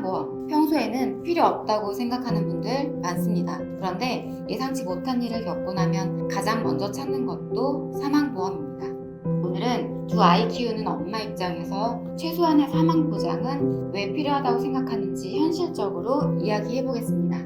사망보험, 평소에는 필요 없다고 생각하는 분들 많습니다. 그런데 예상치 못한 일을 겪고 나면 가장 먼저 찾는 것도 사망보험입니다. 오늘은 두 아이 키우는 엄마 입장에서 최소한의 사망보장은 왜 필요하다고 생각하는지 현실적으로 이야기해 보겠습니다.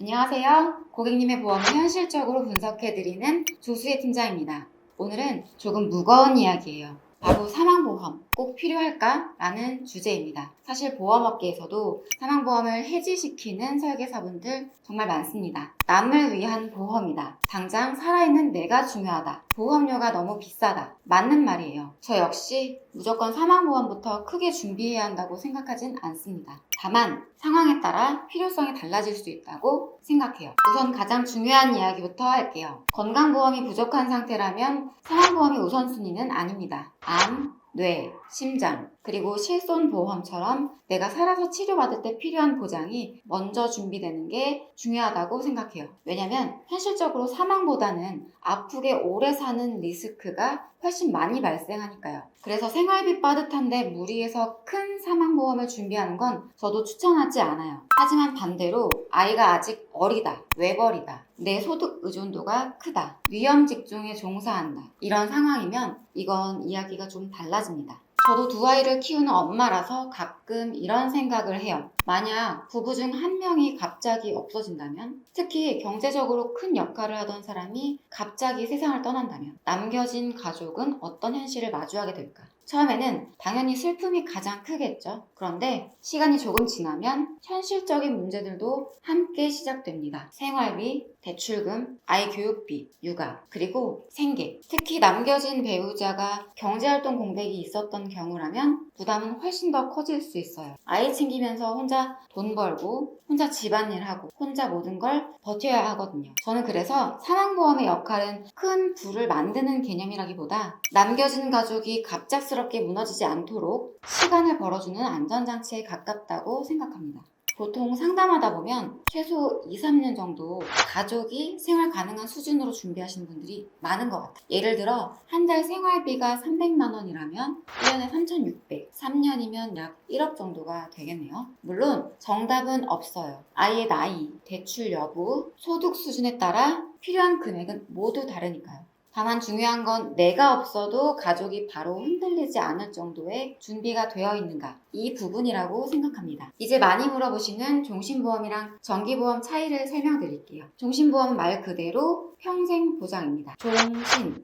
안녕하세요. 고객님의 보험을 현실적으로 분석해드리는 조수혜 팀장입니다. 오늘은 조금 무거운 이야기예요. 바로 사망보험 꼭 필요할까? 라는 주제입니다. 사실 보험업계에서도 사망보험을 해지시키는 설계사분들 정말 많습니다. 남을 위한 보험이다. 당장 살아있는 내가 중요하다. 보험료가 너무 비싸다. 맞는 말이에요. 저 역시 무조건 사망보험부터 크게 준비해야 한다고 생각하진 않습니다. 다만 상황에 따라 필요성이 달라질 수 있다고 생각해요. 우선 가장 중요한 이야기부터 할게요. 건강보험이 부족한 상태라면 사망보험이 우선순위는 아닙니다. 암, 뇌, 심장, 그리고 실손보험처럼 내가 살아서 치료받을 때 필요한 보장이 먼저 준비되는 게 중요하다고 생각해요. 왜냐면 현실적으로 사망보다는 아프게 오래 사는 리스크가 훨씬 많이 발생하니까요. 그래서 생활비 빠듯한데 무리해서 큰 사망보험을 준비하는 건 저도 추천하지 않아요. 하지만 반대로 아이가 아직 어리다, 외벌이다, 내 소득 의존도가 크다, 위험 직종에 종사한다, 이런 상황이면 이건 이야기가 좀 달라집니다. 저도 두 아이를 키우는 엄마라서 가끔 이런 생각을 해요. 만약 부부 중 한 명이 갑자기 없어진다면, 특히 경제적으로 큰 역할을 하던 사람이 갑자기 세상을 떠난다면 남겨진 가족은 어떤 현실을 마주하게 될까? 처음에는 당연히 슬픔이 가장 크겠죠. 그런데 시간이 조금 지나면 현실적인 문제들도 함께 시작됩니다. 생활비, 대출금, 아이 교육비, 육아, 그리고 생계. 특히 남겨진 배우자가 경제활동 공백이 있었던 경우라면 부담은 훨씬 더 커질 수 있어요. 아이 챙기면서 혼자 돈 벌고 혼자 집안일하고 혼자 모든 걸 버텨야 하거든요. 저는 그래서 사망보험의 역할은 큰 부를 만드는 개념이라기보다 남겨진 가족이 갑작스럽게 무너지지 않도록 시간을 벌어주는 안전장치에 가깝다고 생각합니다. 보통 상담하다 보면 최소 2, 3년 정도 가족이 생활 가능한 수준으로 준비하시는 분들이 많은 것 같아요. 예를 들어 한 달 생활비가 300만 원이라면 1년에 3,600, 3년이면 약 1억 정도가 되겠네요. 물론 정답은 없어요. 아이의 나이, 대출 여부, 소득 수준에 따라 필요한 금액은 모두 다르니까요. 다만 중요한 건 내가 없어도 가족이 바로 흔들리지 않을 정도의 준비가 되어 있는가, 이 부분이라고 생각합니다. 이제 많이 물어보시는 종신보험이랑 정기보험 차이를 설명드릴게요. 종신보험은 말 그대로 평생 보장입니다.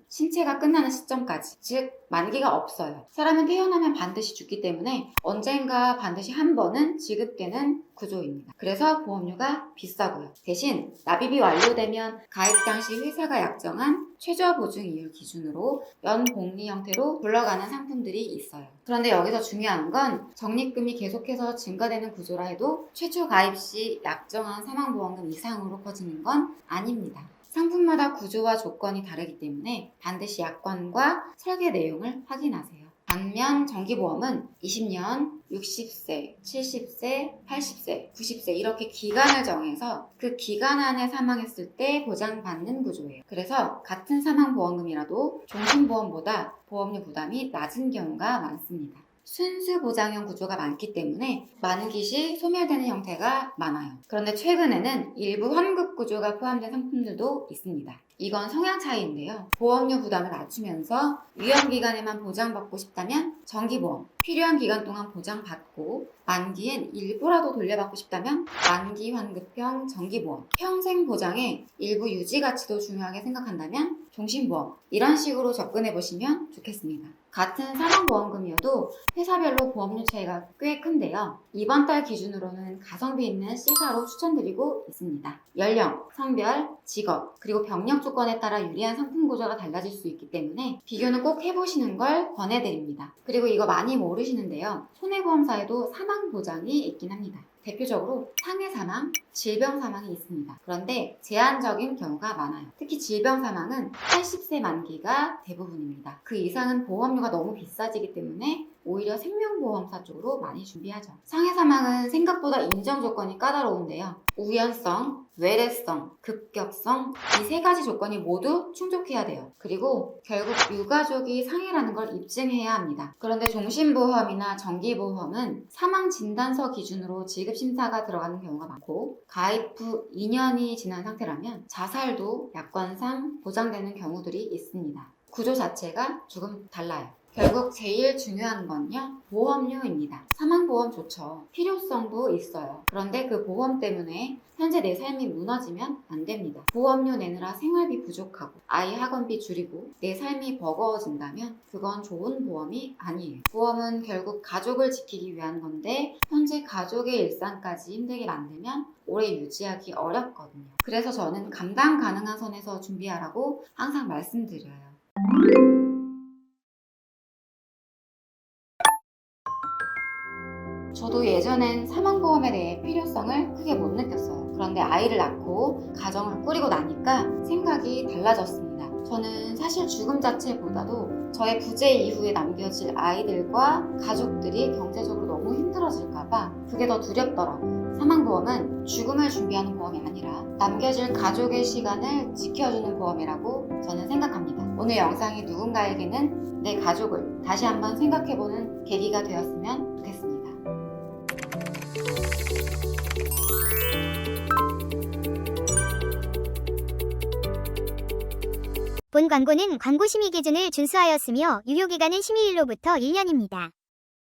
신체가 끝나는 시점까지, 즉 만기가 없어요. 사람은 태어나면 반드시 죽기 때문에 언젠가 반드시 한 번은 지급되는 구조입니다. 그래서 보험료가 비싸고요. 대신 납입이 완료되면 가입 당시 회사가 약정한 최저 보증 이율 기준으로 연복리 형태로 굴러가는 상품들이 있어요. 그런데 여기서 중요한 건 적립금이 계속해서 증가되는 구조라 해도 최초 가입 시 약정한 사망보험금 이상으로 커지는 건 아닙니다. 상품마다 구조와 조건이 다르기 때문에 반드시 약관과 설계 내용을 확인하세요. 반면 정기보험은 20년, 60세, 70세, 80세, 90세 이렇게 기간을 정해서 그 기간 안에 사망했을 때 보장받는 구조예요. 그래서 같은 사망보험금이라도 종신보험보다 보험료 부담이 낮은 경우가 많습니다. 순수 보장형 구조가 많기 때문에 만기 시 소멸되는 형태가 많아요. 그런데 최근에는 일부 환급 구조가 포함된 상품들도 있습니다. 이건 성향 차이인데요. 보험료 부담을 낮추면서 위험 기간에만 보장받고 싶다면 정기보험, 필요한 기간 동안 보장받고 만기엔 일부라도 돌려받고 싶다면 만기 환급형 정기보험, 평생 보장에 일부 유지 가치도 중요하게 생각한다면 종신보험, 이런 식으로 접근해 보시면 좋겠습니다. 같은 사망보험금이어도 회사별로 보험료 차이가 꽤 큰데요. 이번 달 기준으로는 가성비 있는 C사로 추천드리고 있습니다. 연령, 성별, 직업, 그리고 병력 조건에 따라 유리한 상품 구조가 달라질 수 있기 때문에 비교는 꼭 해보시는 걸 권해드립니다. 그리고 이거 많이 모르시는데요. 손해보험사에도 사망보장이 있긴 합니다. 대표적으로 상해 사망, 질병 사망이 있습니다. 그런데 제한적인 경우가 많아요. 특히 질병 사망은 80세 만기가 대부분입니다. 그 이상은 보험료가 너무 비싸지기 때문에 오히려 생명보험사 쪽으로 많이 준비하죠. 상해 사망은 생각보다 인정 조건이 까다로운데요. 우연성, 외래성, 급격성 이 세 가지 조건이 모두 충족해야 돼요. 그리고 결국 유가족이 상해라는 걸 입증해야 합니다. 그런데 종신보험이나 정기보험은 사망진단서 기준으로 지급심사가 들어가는 경우가 많고 가입 후 2년이 지난 상태라면 자살도 약관상 보장되는 경우들이 있습니다. 구조 자체가 조금 달라요. 결국 제일 중요한 건요, 보험료입니다. 사망보험 좋죠. 필요성도 있어요. 그런데 그 보험 때문에 현재 내 삶이 무너지면 안 됩니다. 보험료 내느라 생활비 부족하고 아이 학원비 줄이고 내 삶이 버거워진다면 그건 좋은 보험이 아니에요. 보험은 결국 가족을 지키기 위한 건데 현재 가족의 일상까지 힘들게 만들면 오래 유지하기 어렵거든요. 그래서 저는 감당 가능한 선에서 준비하라고 항상 말씀드려요. 저도 예전엔 사망보험에 대해 필요성을 크게 못 느꼈어요. 그런데 아이를 낳고 가정을 꾸리고 나니까 생각이 달라졌습니다. 저는 사실 죽음 자체보다도 저의 부재 이후에 남겨질 아이들과 가족들이 경제적으로 너무 힘들어질까봐 그게 더 두렵더라고요. 사망보험은 죽음을 준비하는 보험이 아니라 남겨질 가족의 시간을 지켜주는 보험이라고 저는 생각합니다. 오늘 영상이 누군가에게는 내 가족을 다시 한번 생각해보는 계기가 되었으면 좋겠습니다. 본 광고는 광고 심의 기준을 준수하였으며 유효기간은 심의일로부터 1년입니다.